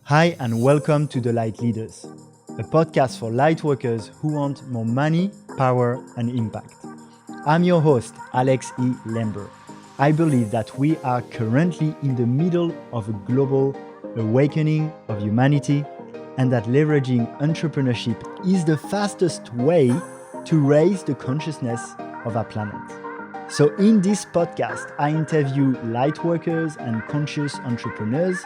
Hi and welcome to The Light Leaders, a podcast for light workers who want more money, power and impact. I'm your host, Alex E. Lember. I believe that we are currently in the middle of a global awakening of humanity and that leveraging entrepreneurship is the fastest way to raise the consciousness of our planet. So in this podcast, I interview light workers and conscious entrepreneurs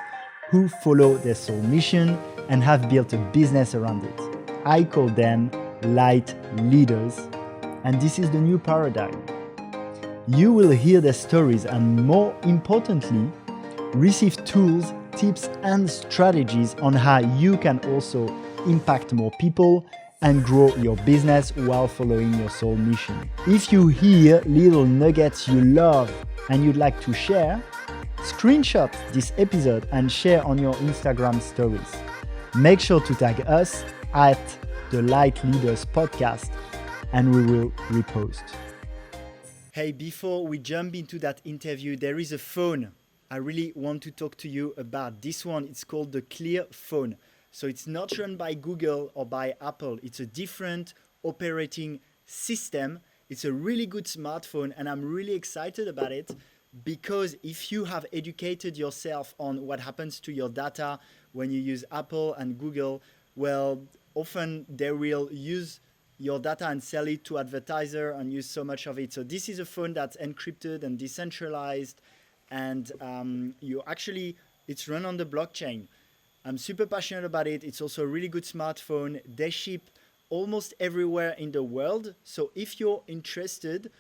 who follow their soul mission and have built a business around it. I call them light leaders, and this is the new paradigm. You will hear their stories and, more importantly, receive tools, tips, and strategies on how you can also impact more people and grow your business while following your soul mission. If you hear little nuggets you love and you'd like to share, screenshot this episode and share on your Instagram stories. Make sure to tag us at the Light Leaders Podcast and we will repost. Hey, before we jump into that interview, there is a phone. I really want to talk to you about this one. It's called the Clear phone. So it's not run by Google or by Apple. It's a different operating system. It's a really good smartphone and I'm really excited about it because if you have educated yourself on what happens to your data when you use Apple and Google, well, often they will use your data and sell it to advertiser and use so much of it. So this is a phone that's encrypted and decentralized and it's run on the blockchain. I'm super passionate about it. It's also a really good smartphone. They ship almost everywhere in the world. So if you're interested,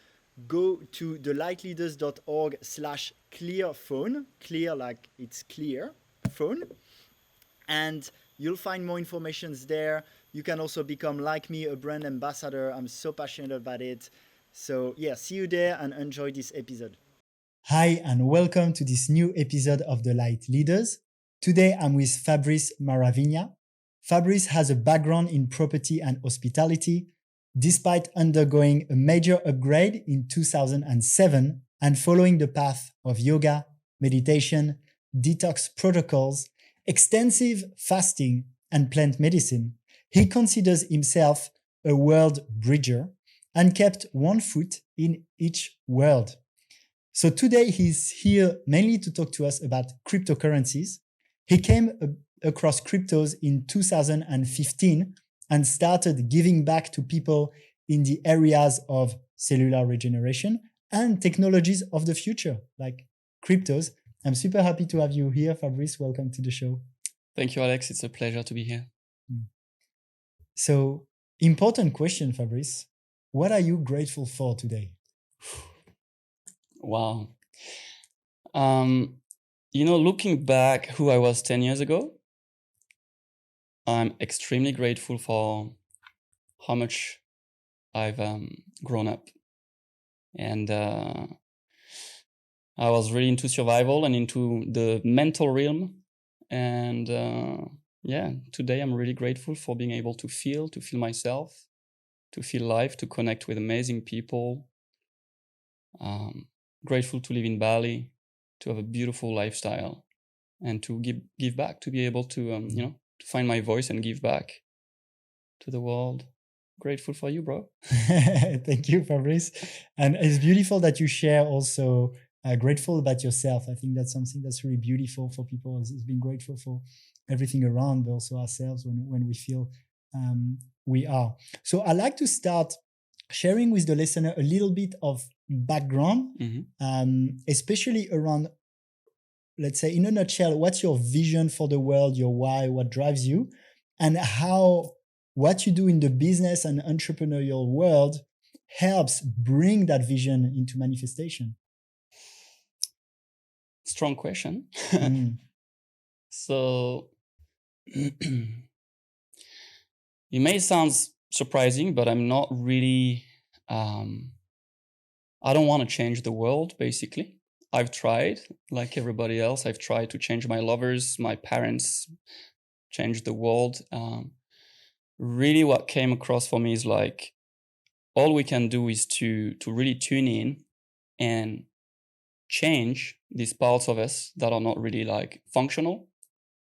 go to thelightleaders.org/clearphone, clear like it's clear, phone, and you'll find more information there. You can also become, like me, a brand ambassador. I'm so passionate about it. So yeah, see you there and enjoy this episode. Hi and welcome to this new episode of The Light Leaders. Today I'm with Fabrice Maravigna. Fabrice has a background in property and hospitality. Despite undergoing a major upgrade in 2007 and following the path of yoga, meditation, detox protocols, extensive fasting, and plant medicine, he considers himself a world bridger and kept one foot in each world. So today he's here mainly to talk to us about cryptocurrencies. He came across cryptos in 2015 and started giving back to people in the areas of cellular regeneration and technologies of the future, like cryptos. I'm super happy to have you here, Fabrice. Welcome to the show. Thank you, Alex. It's a pleasure to be here. So, important question, Fabrice. What are you grateful for today? Wow. Looking back who I was 10 years ago, I'm extremely grateful for how much I've grown up. And I was really into survival and into the mental realm. And today I'm really grateful for being able to feel myself, to feel life, to connect with amazing people. Grateful to live in Bali, to have a beautiful lifestyle, and to give back, to be able to to find my voice and give back to the world. Grateful for you, bro. Thank you, Fabrice. And it's beautiful that you share also grateful about yourself. I think that's something that's really beautiful for people, is being grateful for everything around, but also ourselves when we feel we are. So I like to start sharing with the listener a little bit of background, especially around, let's say, in a nutshell, what's your vision for the world, your why, what drives you, and how what you do in the business and entrepreneurial world helps bring that vision into manifestation. Strong question. So it may sound surprising, but I'm not really, I don't want to change the world, basically. I've tried, like everybody else, I've tried to change my lovers, my parents, change the world. Really what came across for me is like, all we can do is to really tune in and change these parts of us that are not really like functional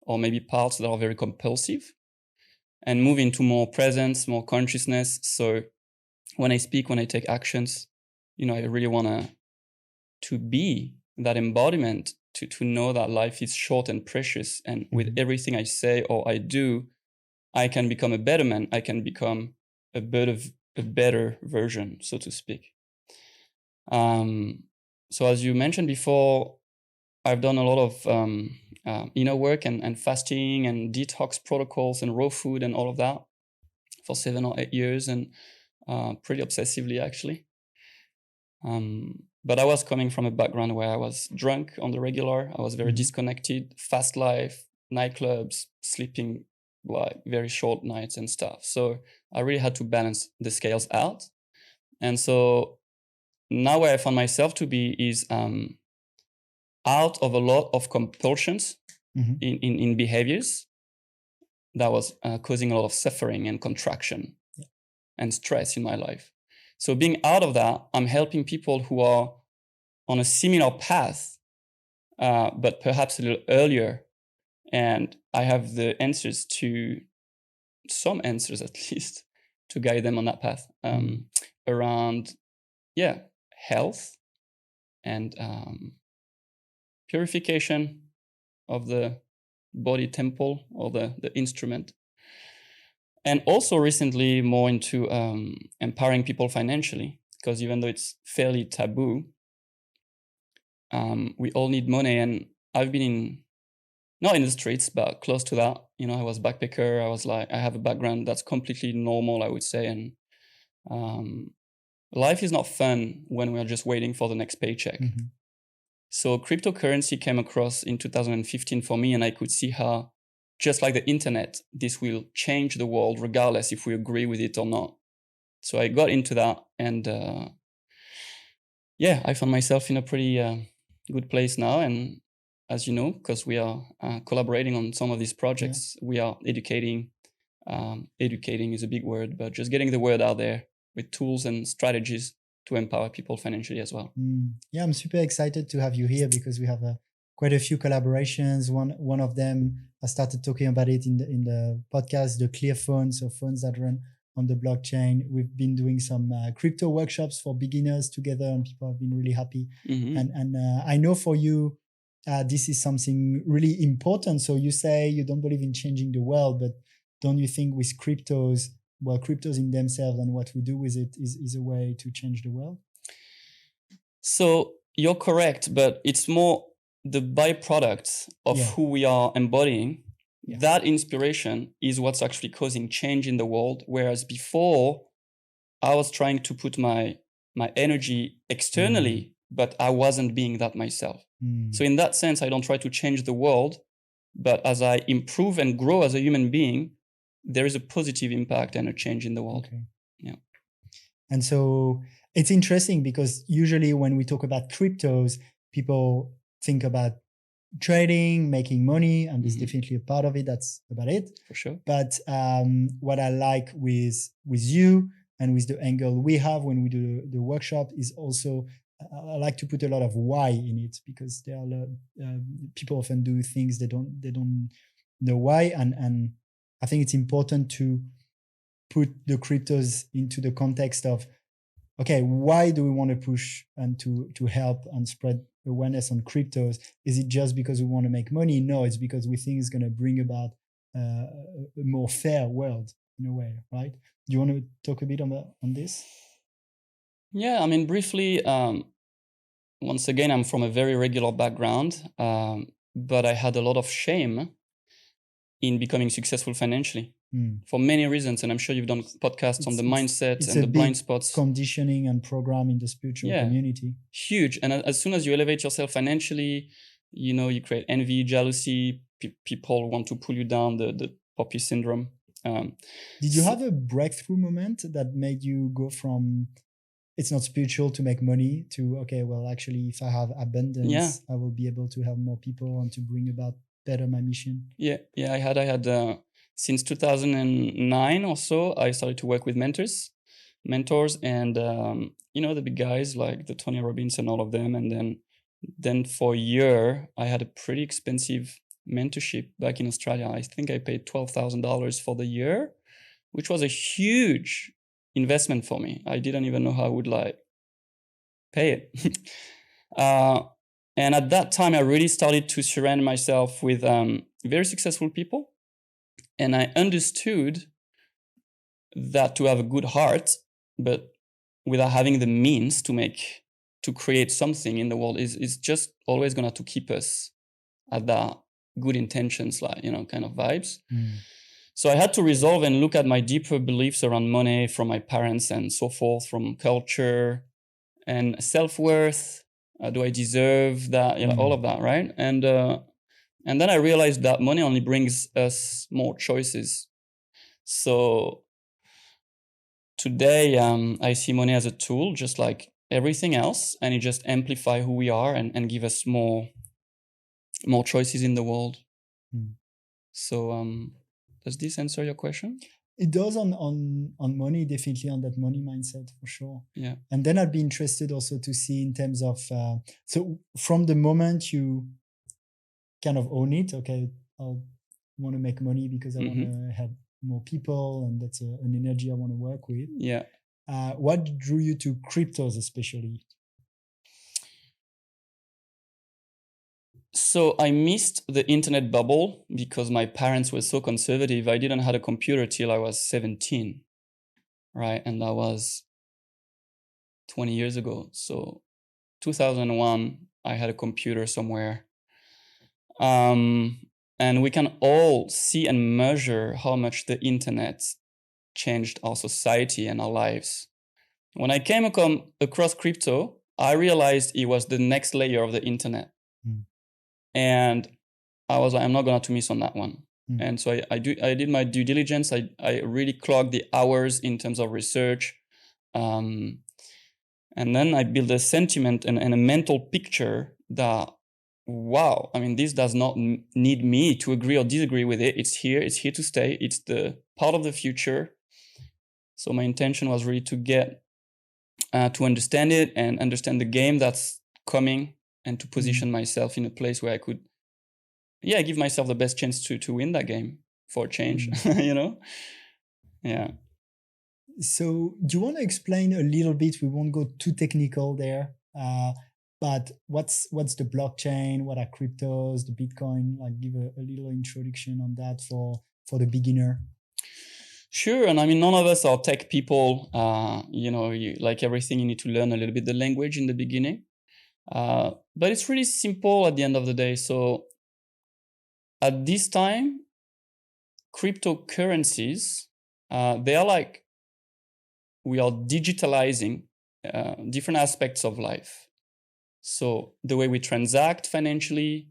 or maybe parts that are very compulsive, and move into more presence, more consciousness. So when I speak, when I take actions, I really want to be that embodiment, to know that life is short and precious. And with everything I say or I do, I can become a better man. I can become a better version, so to speak. So as you mentioned before, I've done a lot of inner work and fasting and detox protocols and raw food and all of that for 7 or 8 years, and pretty obsessively, actually. But I was coming from a background where I was drunk on the regular. I was very disconnected, fast life, nightclubs, sleeping like very short nights and stuff. So I really had to balance the scales out. And so now where I found myself to be is out of a lot of compulsions in behaviors that was causing a lot of suffering and contraction and stress in my life. So being out of that, I'm helping people who are on a similar path, but perhaps a little earlier. And I have the answers some answers at least, to guide them on that path around, health and purification of the body temple or the instrument. And also recently more into empowering people financially, because even though it's fairly taboo, we all need money. And I've been not in the streets, but close to that. I was a backpacker. I have a background that's completely normal, I would say. And life is not fun when we're just waiting for the next paycheck. So cryptocurrency came across in 2015 for me, and I could see how, just like the internet, this will change the world regardless if we agree with it or not. So I got into that, and I found myself in a pretty good place now. And as you know, because we are collaborating on some of these projects, we are educating. Educating is a big word, but just getting the word out there with tools and strategies to empower people financially as well. Yeah, I'm super excited to have you here because we have quite a few collaborations. One of them, I started talking about it in the podcast, the Clear phones, so phones that run on the blockchain. We've been doing some crypto workshops for beginners together, and people have been really happy. And I know for you, this is something really important. So you say you don't believe in changing the world, but don't you think with cryptos, cryptos in themselves and what we do with it is a way to change the world? So you're correct, but it's more the byproduct of who we are embodying. That inspiration is what's actually causing change in the world. Whereas before, I was trying to put my energy externally, but I wasn't being that myself. So in that sense, I don't try to change the world, but as I improve and grow as a human being, there is a positive impact and a change in the world. Okay. Yeah. And so it's interesting because usually when we talk about cryptos, people think about trading, making money, and there's definitely a part of it that's about it. For sure. But what I like with you and with the angle we have when we do the workshop is also I like to put a lot of why in it, because there are people often do things they don't know why, and I think it's important to put the cryptos into the context of, okay, why do we want to push and to help and spread awareness on cryptos? Is it just because we want to make money? No, it's because we think it's going to bring about a more fair world in a way, right? Do you want to talk a bit on this? Yeah, I mean, briefly, once again, I'm from a very regular background, but I had a lot of shame in becoming successful financially for many reasons. And I'm sure you've done podcasts on the mindset and the blind spots. Conditioning and program in the spiritual community. Huge. And as soon as you elevate yourself financially, you create envy, jealousy. People want to pull you down, the poppy syndrome. Did you have a breakthrough moment that made you go from it's not spiritual to make money to, okay, well, actually, if I have abundance, I will be able to help more people and to bring about better my mission? Yeah, I had since 2009 or so, I started to work with mentors, and the big guys like the Tony Robbins and all of them. And then for a year, I had a pretty expensive mentorship back in Australia. I think I paid $12,000 for the year, which was a huge investment for me. I didn't even know how I would pay it. And at that time, I really started to surround myself with very successful people. And I understood that to have a good heart, but without having the means to create something in the world is just always going to keep us at that good intentions, kind of vibes. So I had to resolve and look at my deeper beliefs around money from my parents and so forth, from culture and self-worth. Do I deserve that? All of that, right? And then I realized that money only brings us more choices. So today, I see money as a tool, just like everything else, and it just amplifies who we are and give us more choices in the world. So does this answer your question? It does on money, definitely on that money mindset for sure. Yeah. And then I'd be interested also to see in terms of, so from the moment you kind of own it, okay, I want to make money because I want to help more people and that's an energy I want to work with. Yeah. What drew you to cryptos especially? So I missed the internet bubble because my parents were so conservative. I didn't have a computer till I was 17, right? And that was 20 years ago. So 2001, I had a computer somewhere. And we can all see and measure how much the internet changed our society and our lives. When I came across crypto, I realized it was the next layer of the internet. And I was like, I'm not going to miss on that one. And so I did my due diligence. I really clocked the hours in terms of research. And then I built a sentiment and a mental picture that, wow, I mean, this does not need me to agree or disagree with it. It's here to stay. It's the part of the future. So my intention was really to get to understand it and understand the game that's coming and to position myself in a place where I could, give myself the best chance to win that game for a change, Yeah. So do you want to explain a little bit? We won't go too technical there, but what's the blockchain? What are cryptos, the Bitcoin? Like give a little introduction on that for the beginner. Sure. And I mean, none of us are tech people. Like everything, you need to learn a little bit the language in the beginning. But it's really simple at the end of the day. So at this time, cryptocurrencies, they are like, we are digitalizing different aspects of life. So the way we transact financially,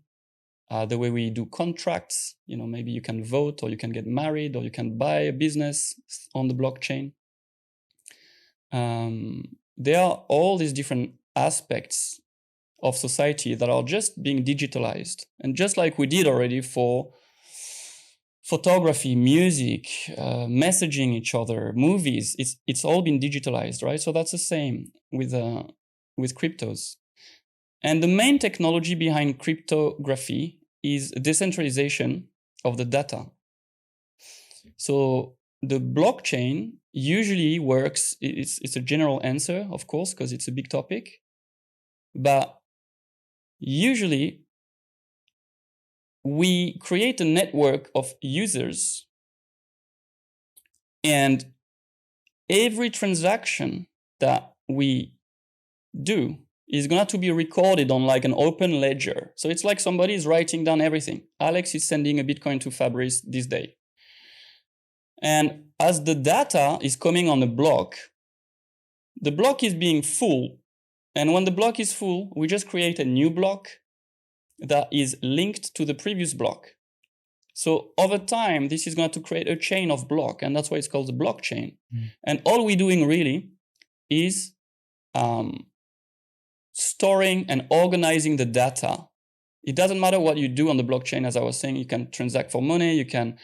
the way we do contracts, maybe you can vote or you can get married or you can buy a business on the blockchain. There are all these different aspects of society that are just being digitalized. And just like we did already for photography, music, messaging each other, movies, it's all been digitalized, right? So that's the same with cryptos. And the main technology behind cryptography is decentralization of the data. So the blockchain usually works, it's a general answer, of course, because it's a big topic. But usually we create a network of users, and every transaction that we do is going to be recorded on like an open ledger. So it's like somebody is writing down everything. Alex is sending a Bitcoin to Fabrice this day. And as the data is coming on the block is being full. And when the block is full, we just create a new block that is linked to the previous block. So over time, this is going to create a chain of block, and that's why it's called the blockchain. And all we're doing really is storing and organizing the data. It doesn't matter what you do on the blockchain. As I was saying, you can transact for money, you can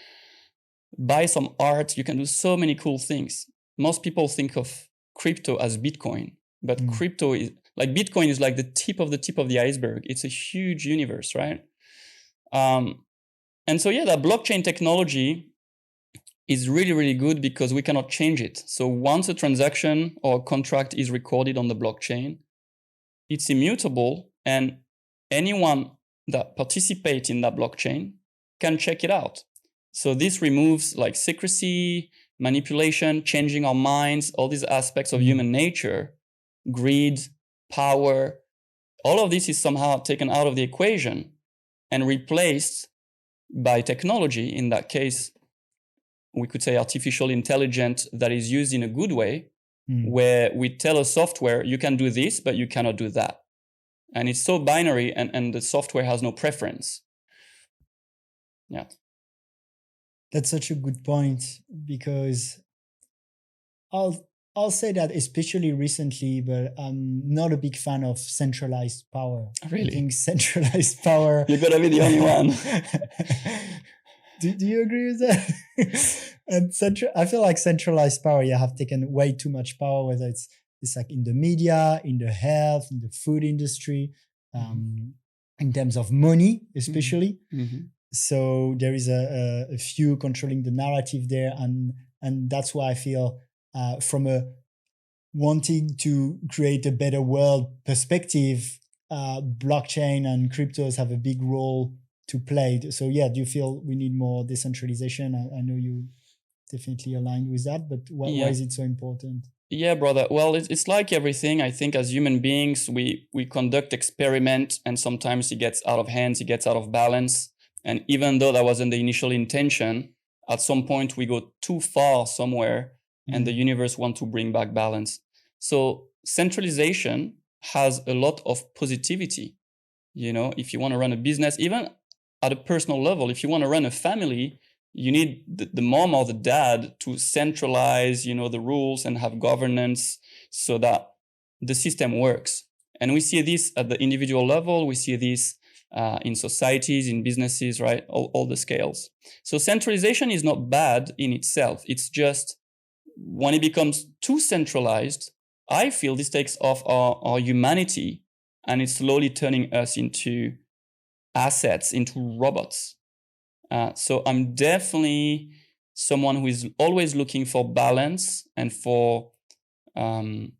buy some art, you can do so many cool things. Most people think of crypto as Bitcoin, but crypto is like Bitcoin is like the tip of the iceberg. It's a huge universe, right? And so, yeah, that blockchain technology is really, really good because we cannot change it. So once a transaction or a contract is recorded on the blockchain, it's immutable, and anyone that participates in that blockchain can check it out. So this removes like secrecy, manipulation, changing our minds, all these aspects of human nature, greed, power. All of this is somehow taken out of the equation and replaced by technology. In that case, we could say artificial intelligence that is used in a good way, where we tell a software, you can do this, but you cannot do that. And it's so binary, and the software has no preference. Yeah. That's such a good point, because I'll say that especially recently, but I'm not a big fan of centralized power. Really? I think centralized power. You're gonna be the only one. Do you agree with that? And I feel like centralized power, you have taken way too much power, whether it's like in the media, in the health, in the food industry, in terms of money, especially. So there is a few controlling the narrative there, and that's why I feel from a wanting to create a better world perspective, blockchain and cryptos have a big role to play. So yeah, do you feel we need more decentralization? I know you definitely aligned with that, but why is it so important? Yeah, brother. Well, it's like everything. I think as human beings, we conduct experiment, and sometimes it gets out of hands, it gets out of balance. And even though that wasn't the initial intention, at some point we go too far somewhere, and the universe wants to bring back balance. So centralization has a lot of positivity. You know, if you want to run a business, even at a personal level, if you want to run a family, you need the mom or the dad to centralize, you know, the rules and have governance so that the system works. And we see this at the individual level. We see this in societies, in businesses, right? All the scales. So centralization is not bad in itself. It's just when it becomes too centralized, I feel this takes off our humanity, and it's slowly turning us into assets, into robots. So I'm definitely someone who is always looking for balance and for harmony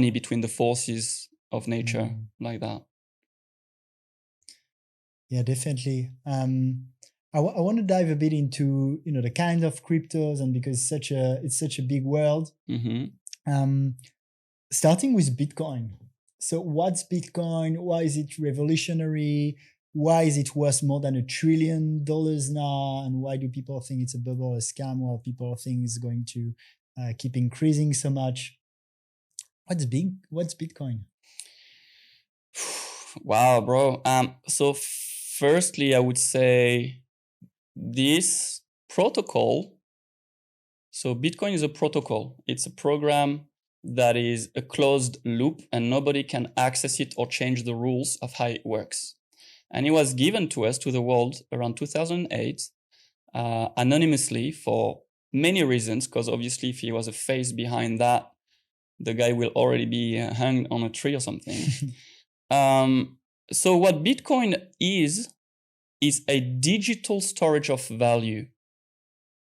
between the forces of nature, like that. Yeah, definitely. I want to dive a bit into the kind of cryptos, and because it's such a big world. Starting with Bitcoin. So what's Bitcoin? Why is it revolutionary? Why is it worth more than $1 trillion now? And why do people think it's a bubble, a scam, while people think it's going to keep increasing so much? What's Bitcoin? Wow, bro. So firstly, I would say this protocol. So Bitcoin is a protocol. It's a program that is a closed loop, and nobody can access it or change the rules of how it works. And it was given to us, to the world, around 2008, anonymously for many reasons, because obviously if he was a face behind that, the guy will already be hung on a tree or something. So what Bitcoin is a digital storage of value.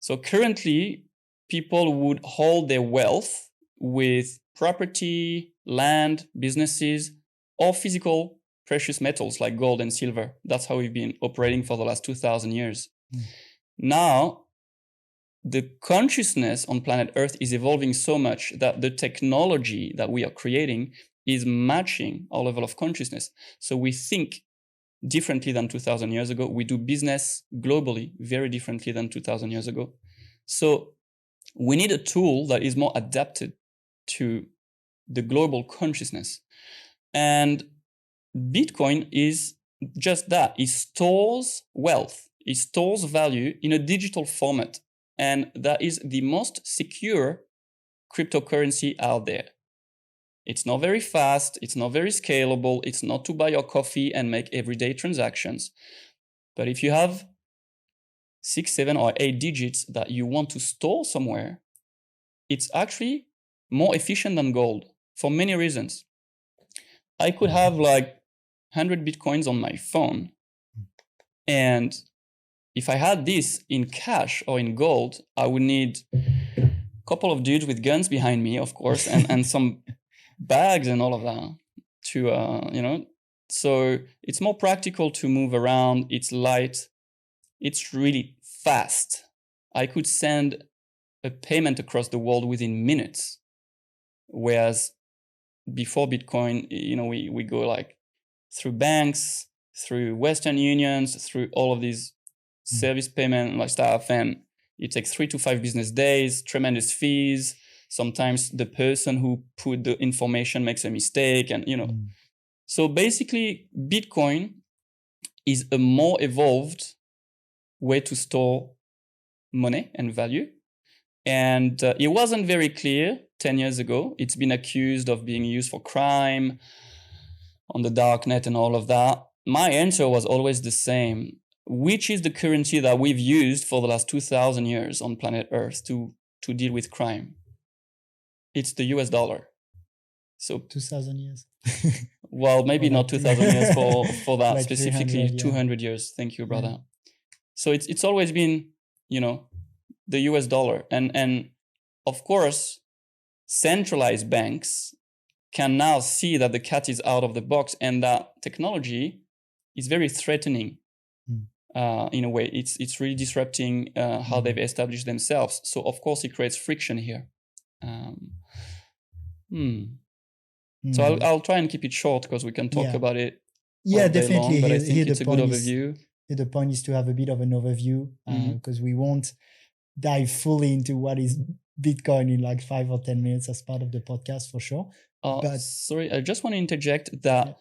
So currently, people would hold their wealth with property, land, businesses, or physical precious metals like gold and silver. That's how we've been operating for the last 2,000 years. Now, the consciousness on planet Earth is evolving so much that the technology that we are creating is matching our level of consciousness. So we think differently than 2,000 years ago. We do business globally very differently than 2,000 years ago. So we need a tool that is more adapted to the global consciousness. And Bitcoin is just that. It stores wealth. It stores value in a digital format. And that is the most secure cryptocurrency out there. It's not very fast. It's not very scalable. It's not to buy your coffee and make everyday transactions. But if you have 6, 7, or 8 digits that you want to store somewhere, it's actually more efficient than gold for many reasons. I could have like 100 Bitcoins on my phone, And if I had this in cash or in gold, I would need a couple of dudes with guns behind me, of course, and some bags and all of that to, so it's more practical to move around. It's light. It's really fast. I could send a payment across the world within minutes. Whereas before Bitcoin, we go like through banks, through Western unions, through all of these service payment like stuff, and it takes 3 to 5 business days, tremendous fees. Sometimes the person who put the information makes a mistake, and So basically, Bitcoin is a more evolved way to store money and value. And it wasn't very clear 10 years ago. It's been accused of being used for crime on the darknet and all of that. My answer was always the same. Which is the currency that we've used for the last 2,000 years on planet Earth to deal with crime? It's the US dollar. So 2,000 years. Well, maybe not 2,000 years for that like specifically. 200 years. Thank you, brother. Yeah. So it's always been, the US dollar. And of course, centralized banks can now see that the cat is out of the box, and that technology is very threatening. In a way, it's really disrupting how they've established themselves. So of course, it creates friction here. So I'll try and keep it short because we can talk about it. Yeah, definitely. Long, but I think it's a good overview. The point is to have a bit of an overview because we won't dive fully into what is Bitcoin in like 5 or 10 minutes as part of the podcast for sure. But sorry, I just want to interject that.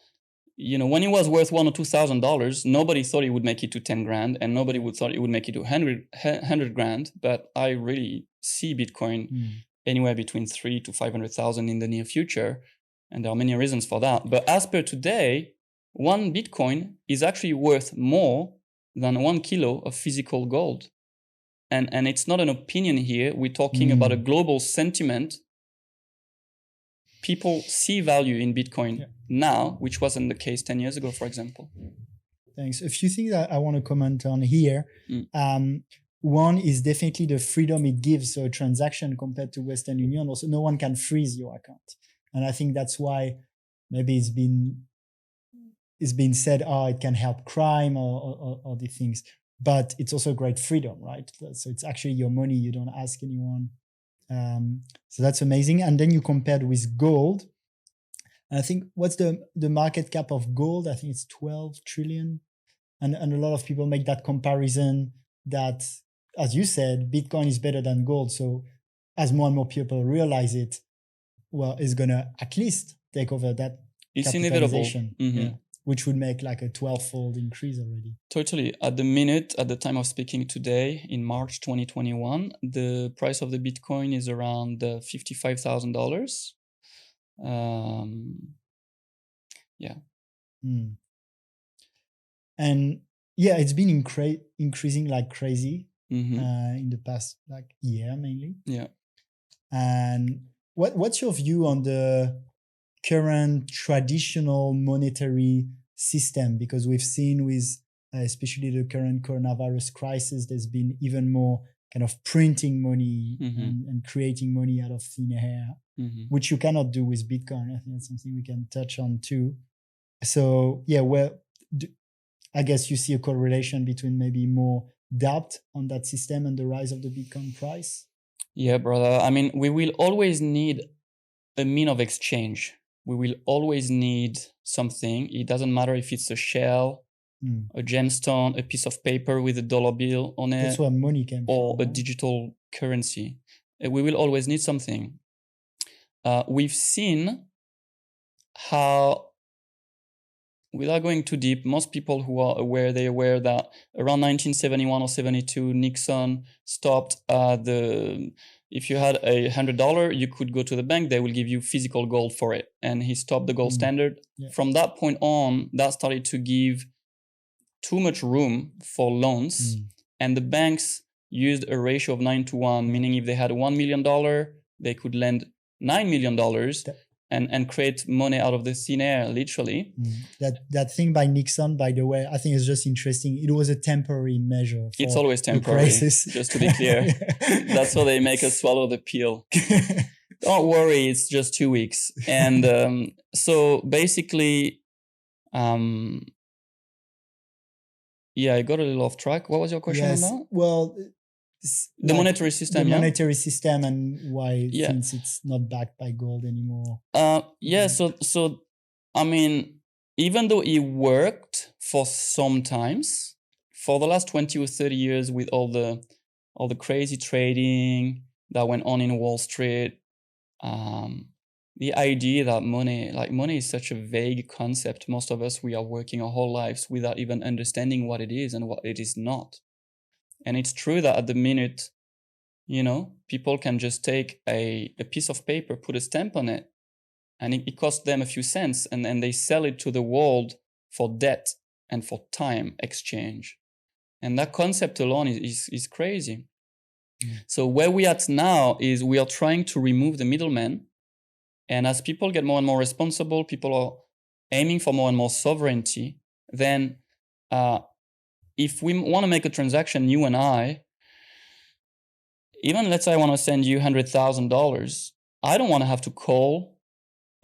When it was worth $1,000 or $2,000, nobody thought it would make it to 10 grand, and nobody thought it would make it to 100 grand. But I really see Bitcoin anywhere between 300,000 to 500,000 in the near future, and there are many reasons for that. But as per today, 1 Bitcoin is actually worth more than 1 kilo of physical gold, and it's not an opinion here. We're talking about a global sentiment. People see value in Bitcoin now, which wasn't the case 10 years ago, for example. Thanks. A few things that I want to comment on here. One is definitely the freedom it gives. So a transaction compared to Western Union, also no one can freeze your account. And I think that's why maybe it's been said, it can help crime or these things. But it's also great freedom, right? So it's actually your money. You don't ask anyone. So that's amazing. And then you compared with gold. And I think what's the market cap of gold? I think it's 12 trillion. And a lot of people make that comparison that, as you said, Bitcoin is better than gold. So as more and more people realize it, it's going to at least take over that capitalization. It's inevitable. Which would make like a 12-fold increase already. Totally. At the time of speaking today, in March 2021, the price of the Bitcoin is around $55,000. And it's been increasing like crazy in the past year mainly. Yeah. And what's your view on the current traditional monetary system? Because we've seen with especially the current coronavirus crisis, there's been even more kind of printing money and creating money out of thin air, which you cannot do with Bitcoin. I think that's something we can touch on too. So I guess you see a correlation between maybe more doubt on that system and the rise of the Bitcoin price? Yeah, brother. I mean, we will always need a mean of exchange. We will always need something. It doesn't matter if it's a shell, a gemstone, a piece of paper with a dollar bill on it. That's where money came from. Or a digital currency. We will always need something. We've seen how, without going too deep, most people who are aware, they're aware that around 1971 or 72, Nixon stopped if you had $100, you could go to the bank, they will give you physical gold for it. And he stopped the gold standard. Yeah. From that point on, that started to give too much room for loans. And the banks used a ratio of 9 to 1, meaning if they had $1 million, they could lend $9 million and create money out of the thin air, literally. That thing by Nixon, by the way, I think is just interesting. It was a temporary measure. It's always temporary, just to be clear. That's how they make us swallow the pill. Don't worry, it's just 2 weeks. And so basically, yeah, I got a little off track. What was your question on that? Well, the monetary system. The monetary system and why since it's not backed by gold anymore. So I mean, even though it worked for some times, for the last 20 or 30 years with all the crazy trading that went on in Wall Street, the idea that money is such a vague concept. Most of us, we are working our whole lives without even understanding what it is and what it is not. And it's true that at the minute, people can just take a piece of paper, put a stamp on it, and it costs them a few cents, and then they sell it to the world for debt and for time exchange. And that concept alone is crazy. So where we are at now is we are trying to remove the middleman. And as people get more and more responsible, people are aiming for more and more sovereignty, then if we want to make a transaction, you and I, even let's say I want to send you $100,000, I don't want to have to call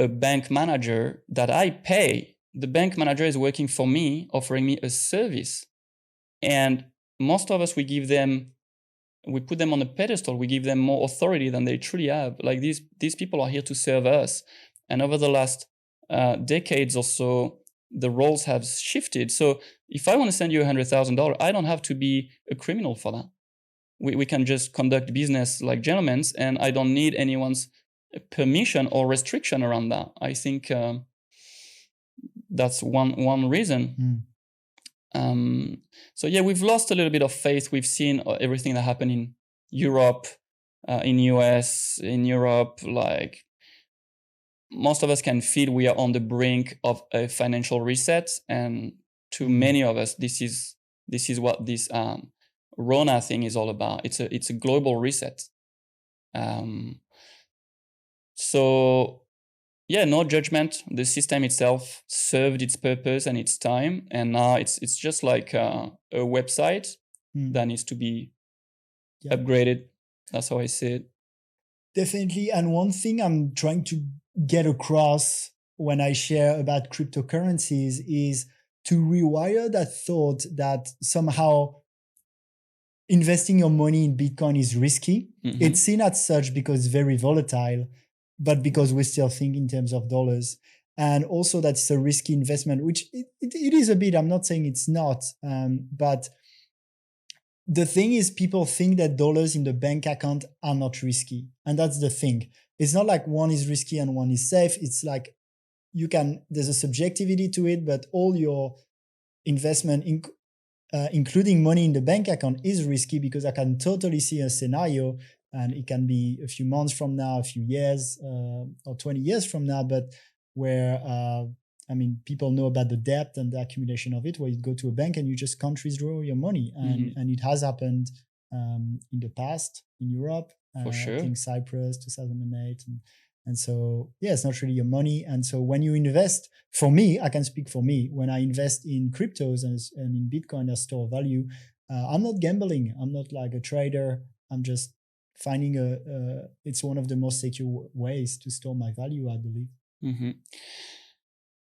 a bank manager that I pay. The bank manager is working for me, offering me a service. And most of us, we put them on a pedestal. We give them more authority than they truly have. Like these people are here to serve us. And over the last decades or so, the roles have shifted. So if I want to send you $100,000, I don't have to be a criminal for that. We can just conduct business like gentlemen, and I don't need anyone's permission or restriction around that. I think that's one reason. So yeah, we've lost a little bit of faith. We've seen everything that happened in Europe, in US, in Europe. Like most of us can feel we are on the brink of a financial reset, and to many of us, this is what this Rona thing is all about. It's a global reset. So yeah, no judgment. The system itself served its purpose and its time, and now it's just like a website that needs to be upgraded. That's how I see it. Definitely. And one thing I'm trying to get across when I share about cryptocurrencies is to rewire that thought that somehow investing your money in Bitcoin is risky. It's seen as such because it's very volatile, but because we still think in terms of dollars. And also that it's a risky investment, which it is a bit. I'm not saying it's not, but the thing is people think that dollars in the bank account are not risky. And that's the thing. It's not like one is risky and one is safe. It's like there's a subjectivity to it, but all your investment, including money in the bank account, is risky because I can totally see a scenario, and it can be a few months from now, a few years, or 20 years from now, but where, people know about the debt and the accumulation of it, where you go to a bank and you just can't withdraw your money. And it has happened in the past in Europe. For sure. I think Cyprus, 2008. And so, yeah, it's not really your money. And so when you invest, for me, I can speak for me, when I invest in cryptos and in Bitcoin as store of value, I'm not gambling. I'm not like a trader. I'm just finding it's one of the most secure ways to store my value, I believe.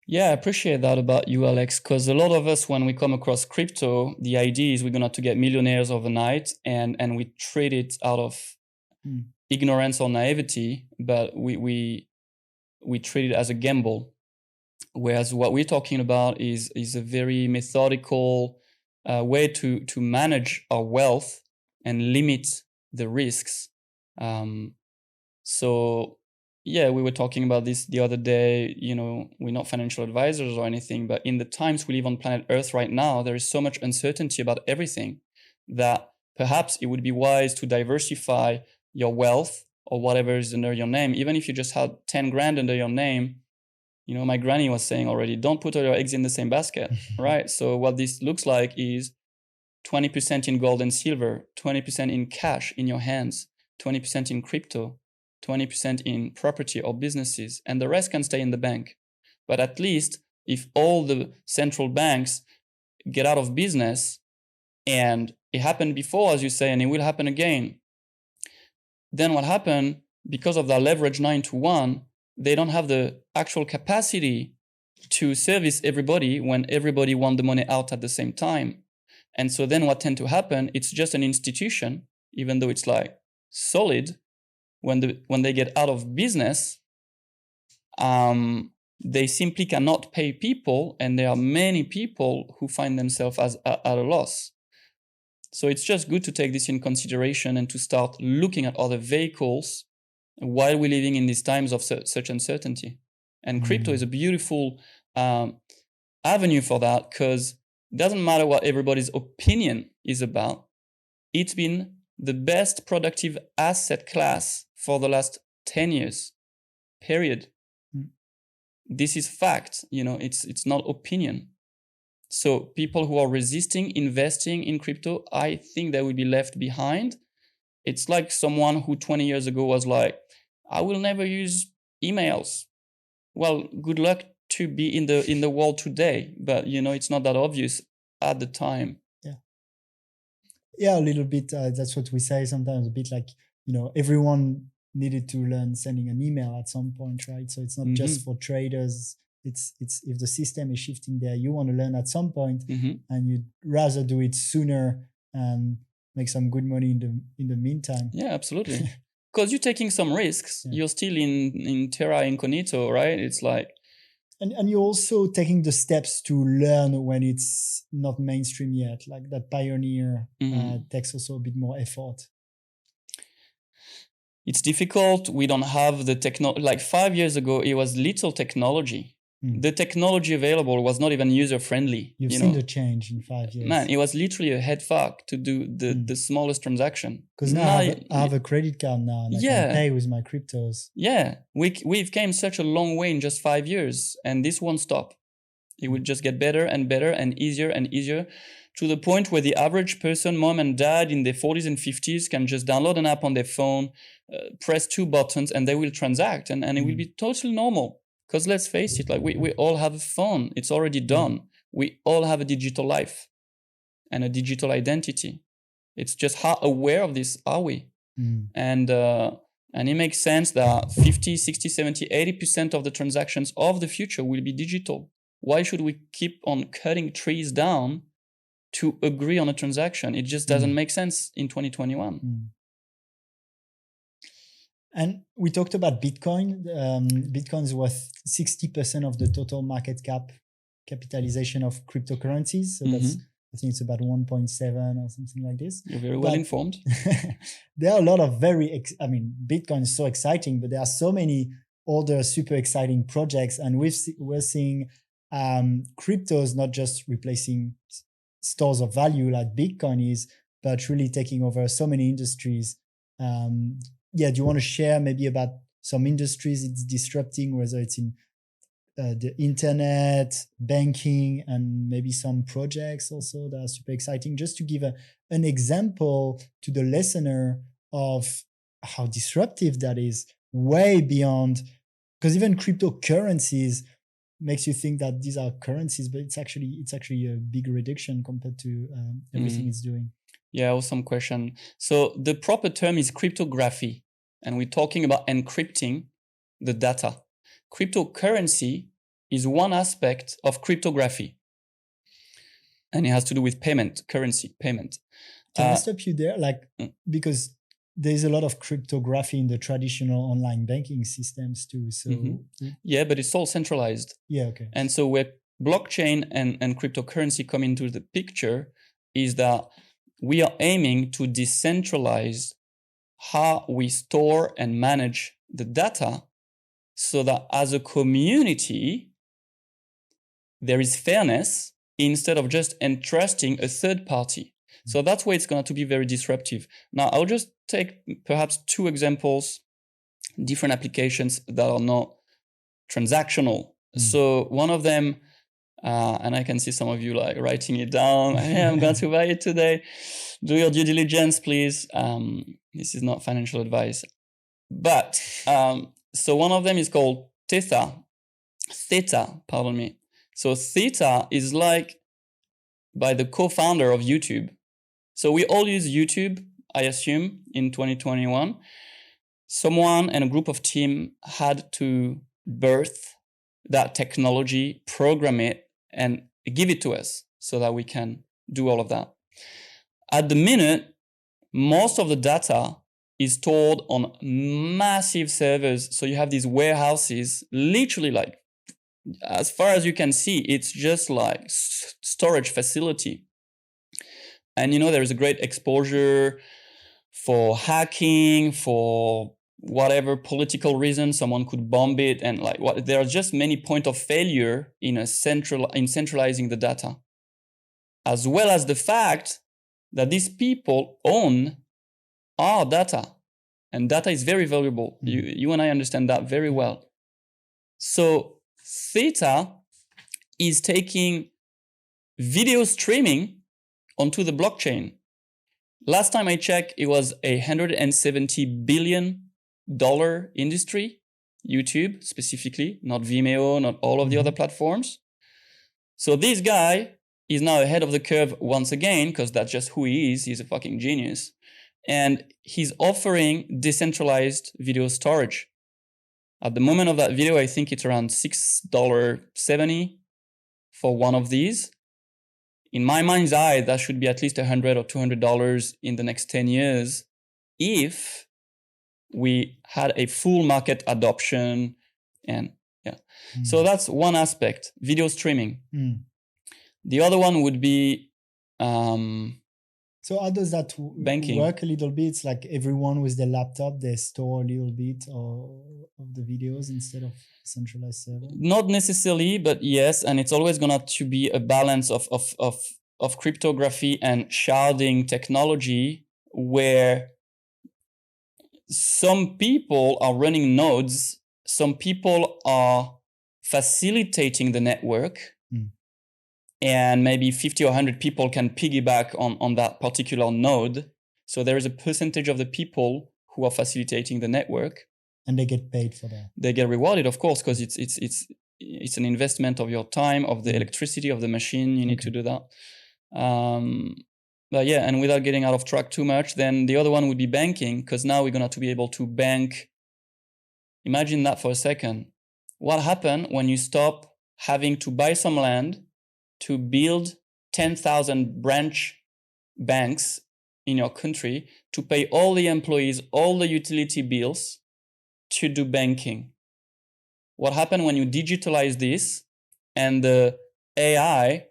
Yeah, I appreciate that about you, Alex, because a lot of us, when we come across crypto, the idea is we're going to get millionaires overnight, and we trade it out of ignorance or naivety, but we treat it as a gamble. Whereas what we're talking about is a very methodical way to manage our wealth and limit the risks. So yeah, we were talking about this the other day. We're not financial advisors or anything, but in the times we live on planet Earth right now, there is so much uncertainty about everything that perhaps it would be wise to diversify your wealth or whatever is under your name. Even if you just had 10 grand under your name, my granny was saying already, don't put all your eggs in the same basket, right? So what this looks like is 20% in gold and silver, 20% in cash in your hands, 20% in crypto. 20% in property or businesses, and the rest can stay in the bank. But at least if all the central banks get out of business, and it happened before, as you say, and it will happen again, then what happened, because of their leverage 9-to-1, they don't have the actual capacity to service everybody when everybody wants the money out at the same time. And so then what tend to happen, it's just an institution, even though it's like solid, when they get out of business, they simply cannot pay people, and there are many people who find themselves at a loss. So it's just good to take this in consideration and to start looking at other vehicles while we're living in these times of such uncertainty. And crypto is a beautiful avenue for that, because it doesn't matter what everybody's opinion is about. It's been the best productive asset class for the last 10 years, period. This is fact, it's not opinion. So people who are resisting investing in crypto, I think they will be left behind. It's like someone who 20 years ago was like, I will never use emails. Well, good luck to be in the world today, but it's not that obvious at the time. Yeah, a little bit. That's what we say sometimes, a bit like, everyone needed to learn sending an email at some point, right? So it's not just for traders. It's if the system is shifting there, you want to learn at some point, and you'd rather do it sooner and make some good money in the meantime. Yeah, absolutely. Because you're taking some risks. Yeah. You're still in terra incognito, right? It's like, and you're also taking the steps to learn when it's not mainstream yet. Like that pioneer takes also a bit more effort. It's difficult. We don't have the technology. Like 5 years ago, it was little technology. The technology available was not even user-friendly. You've seen the change in 5 years. Man, it was literally a head fuck to do the smallest transaction. Because now I have a credit card now, and I can pay with my cryptos. Yeah, we've came such a long way in just 5 years, and this won't stop. It will just get better and better and easier, to the point where the average person, mom and dad in their 40s and 50s, can just download an app on their phone, press 2 buttons, and they will transact, and it will be totally normal. Because let's face it, like we all have a phone. It's already done. We all have a digital life and a digital identity. It's just how aware of this are we? And it makes sense that 50, 60, 70, 80% of the transactions of the future will be digital. Why should we keep on cutting trees down to agree on a transaction? It just doesn't make sense in 2021. And we talked about Bitcoin. Bitcoin is worth 60% of the total market capitalization of cryptocurrencies. So that's, I think it's about 1.7 or something like this. You're very well informed. There are a lot of Bitcoin is so exciting, but there are so many other super exciting projects. And we're seeing cryptos not just replacing stores of value like Bitcoin is, but really taking over so many industries. Do you want to share maybe about some industries it's disrupting, whether it's in the internet, banking, and maybe some projects also that are super exciting, just to give an example to the listener of how disruptive that is, way beyond, because even cryptocurrencies makes you think that these are currencies, but it's actually a big reduction compared to everything it's doing. Yeah, awesome question. So the proper term is cryptography, and we're talking about encrypting the data. Cryptocurrency is one aspect of cryptography, and it has to do with currency payment. Can I stop you there? Because there's a lot of cryptography in the traditional online banking systems too. So yeah, but it's all centralized. Yeah, okay. And so where blockchain and cryptocurrency come into the picture is that we are aiming to decentralize how we store and manage the data, so that as a community, there is fairness instead of just entrusting a third party. So that's why it's going to be very disruptive. Now, I'll just take perhaps 2 examples, different applications that are not transactional. So one of them, and I can see some of you like writing it down. Hey, I'm going to buy it today. Do your due diligence, please. This is not financial advice. But so one of them is called Theta, pardon me. So Theta is like by the co-founder of YouTube. So we all use YouTube, I assume, in 2021. Someone and a group of team had to birth that technology, program it, and give it to us so that we can do all of that. At the minute, most of the data is stored on massive servers. So you have these warehouses, literally like, as far as you can see, it's just like storage facility. And there is a great exposure for hacking, for whatever political reason, someone could bomb it, and there are just many points of failure in centralizing the data, as well as the fact that these people own our data, and data is very valuable. You and I understand that very well. So Theta is taking video streaming onto the blockchain. Last time I checked, it was $170 billion industry, YouTube specifically, not Vimeo, not all of the other platforms. So this guy is now ahead of the curve once again, because that's just who he is. He's a fucking genius. And he's offering decentralized video storage. At the moment of that video, I think it's around $6.70 for one of these. In my mind's eye, that should be at least $100 or $200 in the next 10 years if we had a full market adoption. And so that's one aspect, video streaming. The other one would be so how does that banking work a little bit? It's like everyone with their laptop, they store a little bit of the videos instead of centralized server? Not necessarily, but yes. And it's always going to be a balance of cryptography and sharding technology, where some people are running nodes, some people are facilitating the network, and maybe 50 or 100 people can piggyback on that particular node. So there is a percentage of the people who are facilitating the network. And they get paid for that. They get rewarded, of course, because it's an investment of your time, of the electricity of the machine. You need to do that. But yeah, and without getting out of track too much, then the other one would be banking, because now we're going to be able to bank. Imagine that for a second. What happened when you stop having to buy some land to build 10,000 branch banks in your country to pay all the employees, all the utility bills to do banking? What happened when you digitalize this and the AI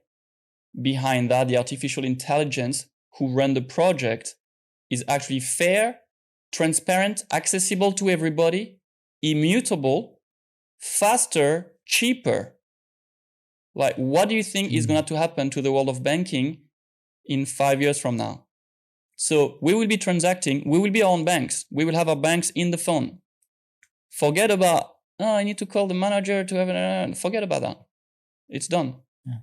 behind that, the artificial intelligence who run the project, is actually fair, transparent, accessible to everybody, immutable, faster, cheaper? Like, what do you think is going to happen to the world of banking in 5 years from now? So we will be transacting, we will be our own banks. We will have our banks in the phone. Forget about, I need to call the manager to have forget about that. It's done. Yeah.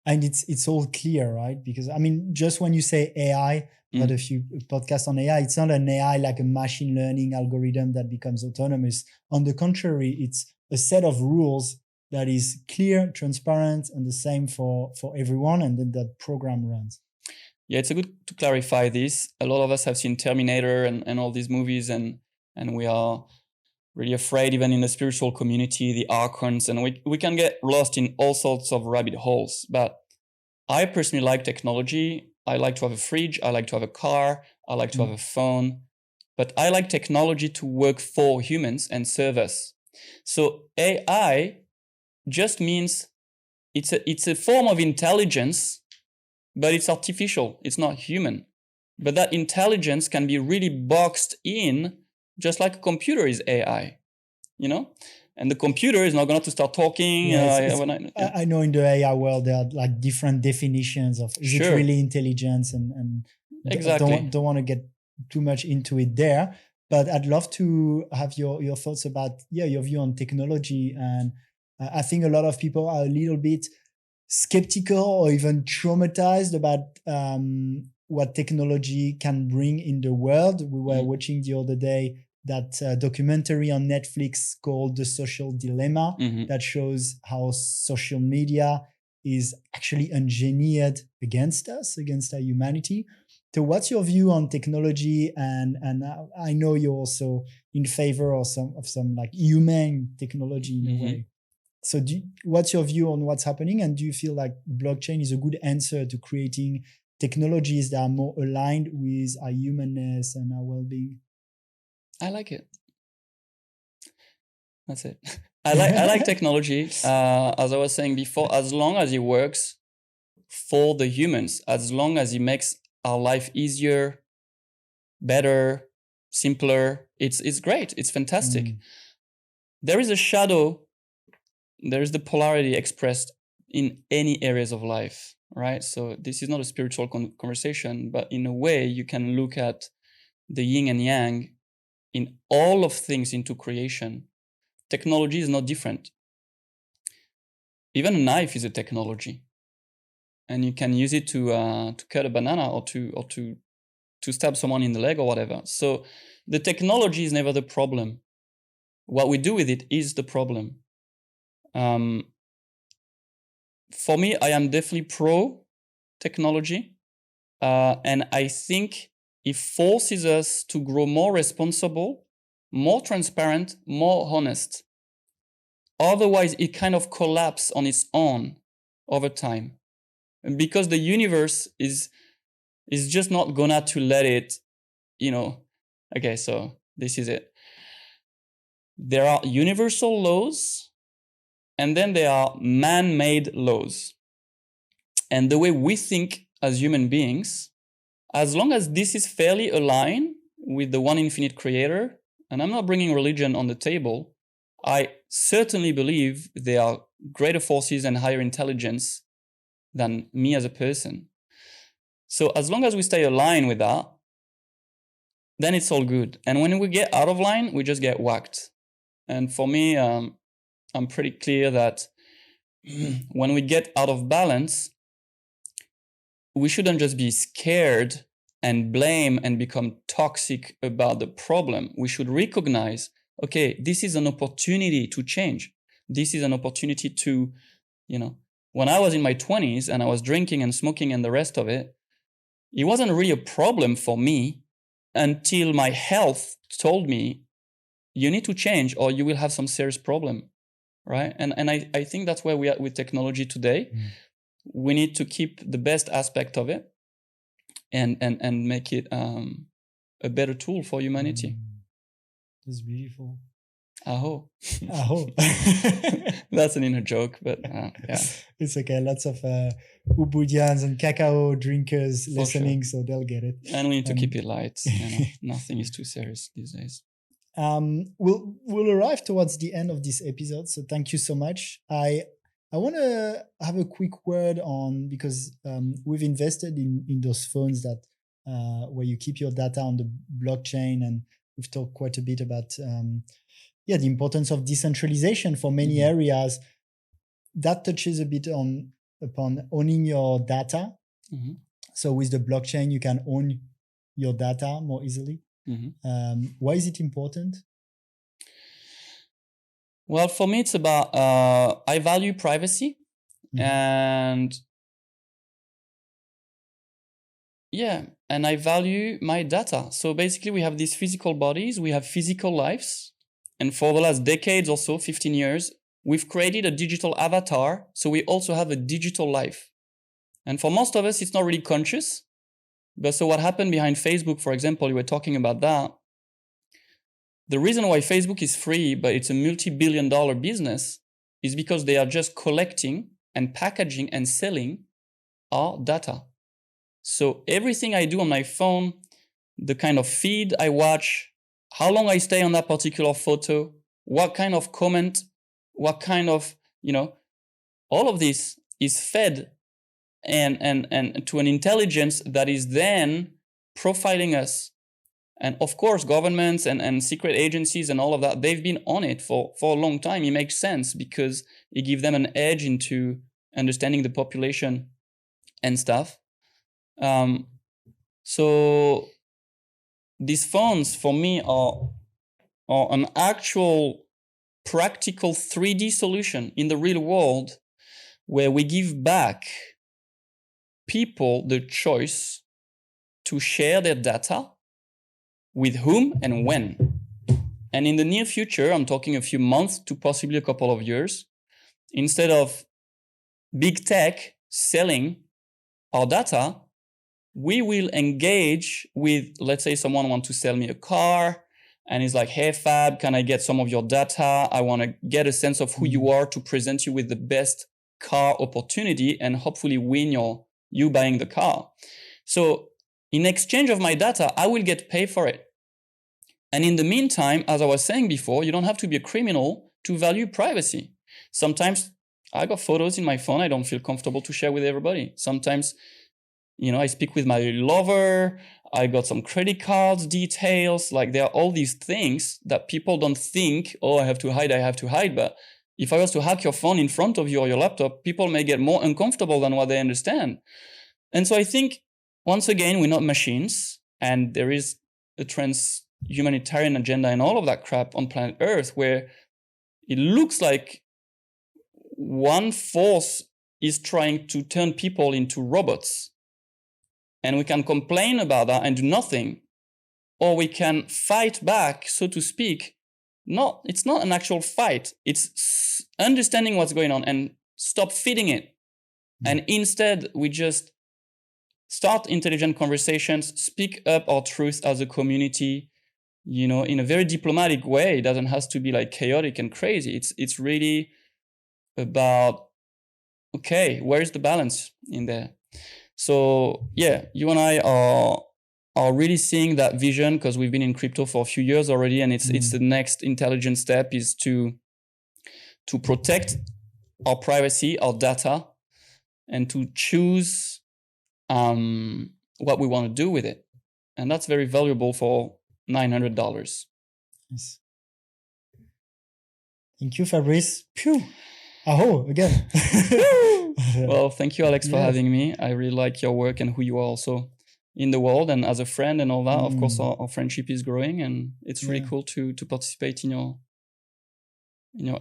And it's all clear, right? Because I mean, just when you say AI, I've had a few podcasts on AI, it's not an AI like a machine learning algorithm that becomes autonomous. On the contrary, it's a set of rules that is clear, transparent, and the same for everyone, and then that program runs. Yeah, it's good to clarify this. A lot of us have seen Terminator and all these movies, and we are really afraid, even in the spiritual community, the archons, and we can get lost in all sorts of rabbit holes. But I personally like technology. I like to have a fridge. I like to have a car. I like to have a phone. But I like technology to work for humans and serve us. So AI just means it's a form of intelligence, but it's artificial. It's not human. But that intelligence can be really boxed in, just like a computer is AI, And the computer is not going to start talking. I know in the AI world there are like different definitions of is it really intelligence, and exactly. Don't want to get too much into it there. But I'd love to have your thoughts about your view on technology. And I think a lot of people are a little bit skeptical or even traumatized about what technology can bring in the world. We were watching the other day that documentary on Netflix called The Social Dilemma that shows how social media is actually engineered against us, against our humanity. So what's your view on technology? And I know you're also in favor of some like humane technology in a way. So what's your view on what's happening? And do you feel like blockchain is a good answer to creating technologies that are more aligned with our humanness and our well-being? I like it. That's it. I like technology. As I was saying before, as long as it works for the humans, as long as it makes our life easier, better, simpler, it's great. It's fantastic. There is a shadow. There is the polarity expressed in any areas of life, right? So this is not a spiritual conversation, but in a way you can look at the yin and yang in all of things into creation. Technology is not different. Even a knife is a technology, and you can use it to cut a banana or to stab someone in the leg or whatever. So the technology is never the problem. What we do with it is the problem. For me, I am definitely pro technology, and I think it forces us to grow more responsible, more transparent, more honest. Otherwise, it kind of collapses on its own over time. And because the universe is just not gonna to let it, okay, so this is it. There are universal laws, and then there are man-made laws. And the way we think as human beings, as long as this is fairly aligned with the one infinite creator, and I'm not bringing religion on the table, I certainly believe there are greater forces and higher intelligence than me as a person. So as long as we stay aligned with that, then it's all good. And when we get out of line, we just get whacked. And for me, I'm pretty clear that when we get out of balance, we shouldn't just be scared and blame and become toxic about the problem. We should recognize, okay, this is an opportunity to change. This is an opportunity to, when I was in my 20s and I was drinking and smoking and the rest of it, it wasn't really a problem for me until my health told me, you need to change or you will have some serious problem, right? And I think that's where we are with technology today. We need to keep the best aspect of it and make it a better tool for humanity. That's beautiful. Aho. Aho. That's an inner joke, but yeah. It's okay. Lots of Ubudians and cacao drinkers For listening, sure. so they'll get it. And we need to keep it light. Nothing is too serious these days. We'll arrive towards the end of this episode, so thank you so much. I want to have a quick word on, because we've invested in those phones that where you keep your data on the blockchain, and we've talked quite a bit about the importance of decentralization for many areas. That touches a bit upon owning your data. So with the blockchain, you can own your data more easily. Why is it important? Well, for me, it's about I value privacy, and I value my data. So basically, we have these physical bodies, we have physical lives, and for the last decades or so, 15 years, we've created a digital avatar. So we also have a digital life, and for most of us, it's not really conscious. But so what happened behind Facebook, for example, you were talking about that. The reason why Facebook is free, but it's a multi-billion-dollar business, is because they are just collecting and packaging and selling our data. So everything I do on my phone, the kind of feed I watch, how long I stay on that particular photo, what kind of comment, what kind of, all of this is fed and to an intelligence that is then profiling us. And of course, governments and secret agencies and all of that, they've been on it for a long time. It makes sense because it gives them an edge into understanding the population and stuff. So these phones, for me, are or an actual practical 3D solution in the real world where we give back people the choice to share their data with whom and when. And in the near future, I'm talking a few months to possibly a couple of years, instead of big tech selling our data, we will engage with, let's say someone wants to sell me a car and is like, hey Fab, can I get some of your data? I want to get a sense of who you are to present you with the best car opportunity and hopefully win you buying the car. So in exchange of my data, I will get paid for it. And in the meantime, as I was saying before, you don't have to be a criminal to value privacy. Sometimes I got photos in my phone I don't feel comfortable to share with everybody. Sometimes, I speak with my lover, I got some credit cards details, like there are all these things that people don't think, oh, I have to hide. But if I was to hack your phone in front of you or your laptop, people may get more uncomfortable than what they understand. And so I think, once again, we're not machines, and there is a humanitarian agenda and all of that crap on planet Earth where it looks like one force is trying to turn people into robots. And we can complain about that and do nothing. Or we can fight back, so to speak. No, it's not an actual fight. It's understanding what's going on and stop feeding it. And instead, we just start intelligent conversations, speak up our truth as a community, in a very diplomatic way. It doesn't have to be like chaotic and crazy. It's really about, okay, where's the balance in there? So yeah, you and I are really seeing that vision because we've been in crypto for a few years already, and it's the next intelligent step is to protect our privacy, our data, and to choose what we want to do with it. And that's very valuable for $900. Yes. Thank you, Fabrice. Phew. Aho, again. Well, thank you, Alex, for having me. I really like your work and who you are also in the world and as a friend and all that. Of course, our friendship is growing, and it's really cool to participate in your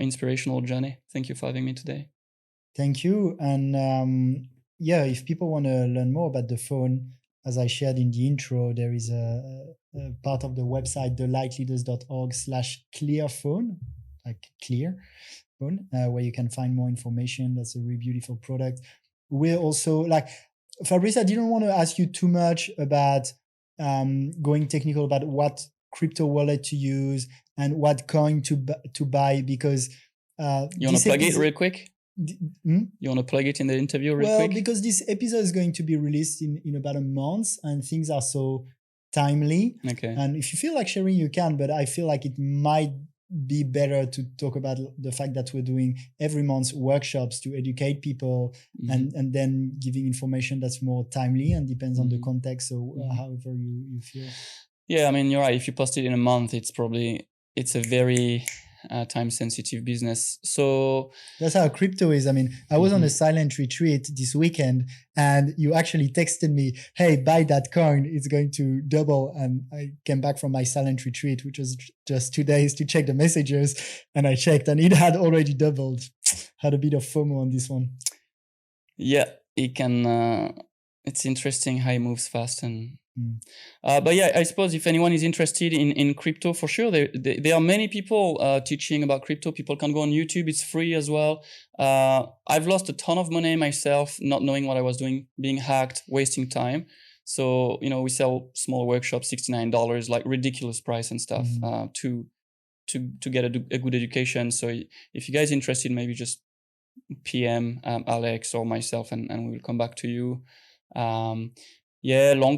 inspirational journey. Thank you for having me today. Thank you. And if people want to learn more about the phone, as I shared in the intro, there is a part of the website, thelightleaders.org/clearphone, like clear phone, where you can find more information. That's a really beautiful product. We're also like, Fabrice, I didn't want to ask you too much about going technical about what crypto wallet to use and what coin to buy, because you want to plug it real quick? You want to plug it in the interview real quick? Well, because this episode is going to be released in about a month, and things are so timely. Okay. And if you feel like sharing, you can, but I feel like it might be better to talk about the fact that we're doing every month workshops to educate people, and then giving information that's more timely and depends on the context. So however you feel. Yeah, I mean, you're right. If you post it in a month, it's a very time-sensitive business. So that's how crypto is. I mean, I was on a silent retreat this weekend, and you actually texted me, hey, buy that coin, it's going to double. And I came back from my silent retreat, which was just 2 days, to check the messages, and I checked and it had already doubled. Had a bit of FOMO on this one. Yeah, it can. It's interesting how it moves fast. And but yeah, I suppose if anyone is interested in crypto, for sure, there are many people teaching about crypto. People can go on YouTube. It's free as well. I've lost a ton of money myself, not knowing what I was doing, being hacked, wasting time. So, we sell small workshops, $69, like ridiculous price and stuff, to get a good education. So if you guys are interested, maybe just PM Alex or myself, and we will come back to you. Long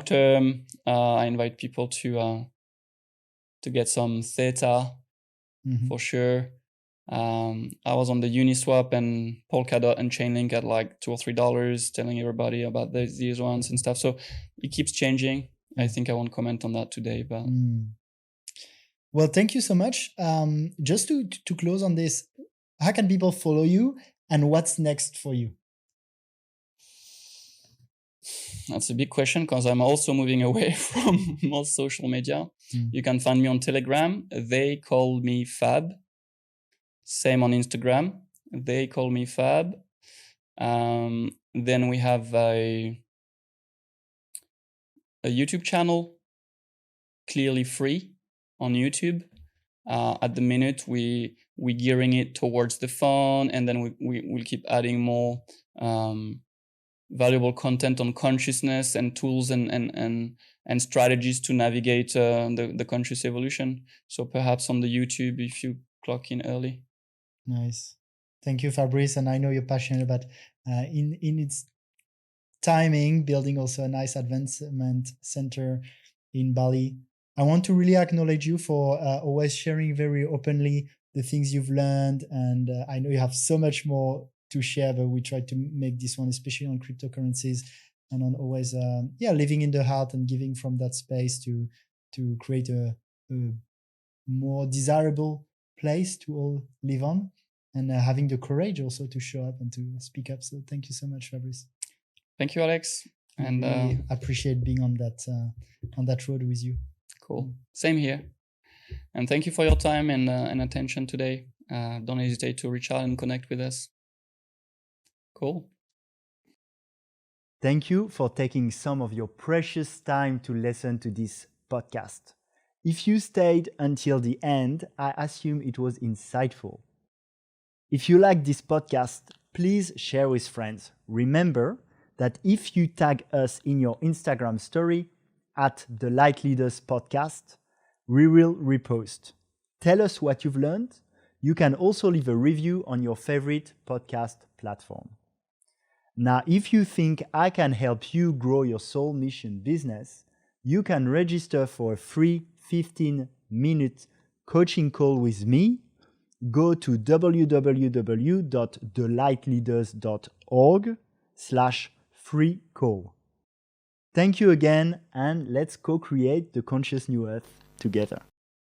term, I invite people to get some theta for sure. I was on the Uniswap and Polkadot and Chainlink at like $2 or $3, telling everybody about these ones and stuff. So it keeps changing. I think I won't comment on that today, but. Well, thank you so much. Just to close on this, how can people follow you, and what's next for you? That's a big question because I'm also moving away from most social media. You can find me on Telegram. They call me Fab. Same on Instagram. They call me Fab. Then we have a YouTube channel, clearly free on YouTube. At the minute, we're gearing it towards the phone, and then we'll keep adding more valuable content on consciousness and tools and strategies to navigate the conscious evolution. So perhaps on the YouTube, if you clock in early. Nice. Thank you, Fabrice. And I know you're passionate about in its timing, building also a nice advancement center in Bali. I want to really acknowledge you for always sharing very openly the things you've learned. And I know you have so much more to share, but we try to make this one, especially on cryptocurrencies and on always, living in the heart and giving from that space to create a more desirable place to all live on, and having the courage also to show up and to speak up. So thank you so much, Fabrice. Thank you, Alex. And really appreciate being on that road with you. Cool. Same here. And thank you for your time and attention today. Don't hesitate to reach out and connect with us. Cool. Thank you for taking some of your precious time to listen to this podcast. If you stayed until the end, I assume it was insightful. If you like this podcast, please share with friends. Remember that if you tag us in your Instagram story at the Light Leaders Podcast, we will repost. Tell us what you've learned. You can also leave a review on your favorite podcast platform. Now, if you think I can help you grow your soul mission business, you can register for a free 15-minute coaching call with me. Go to www.thelightleaders.org/free call. Thank you again, and let's co-create the conscious new earth together.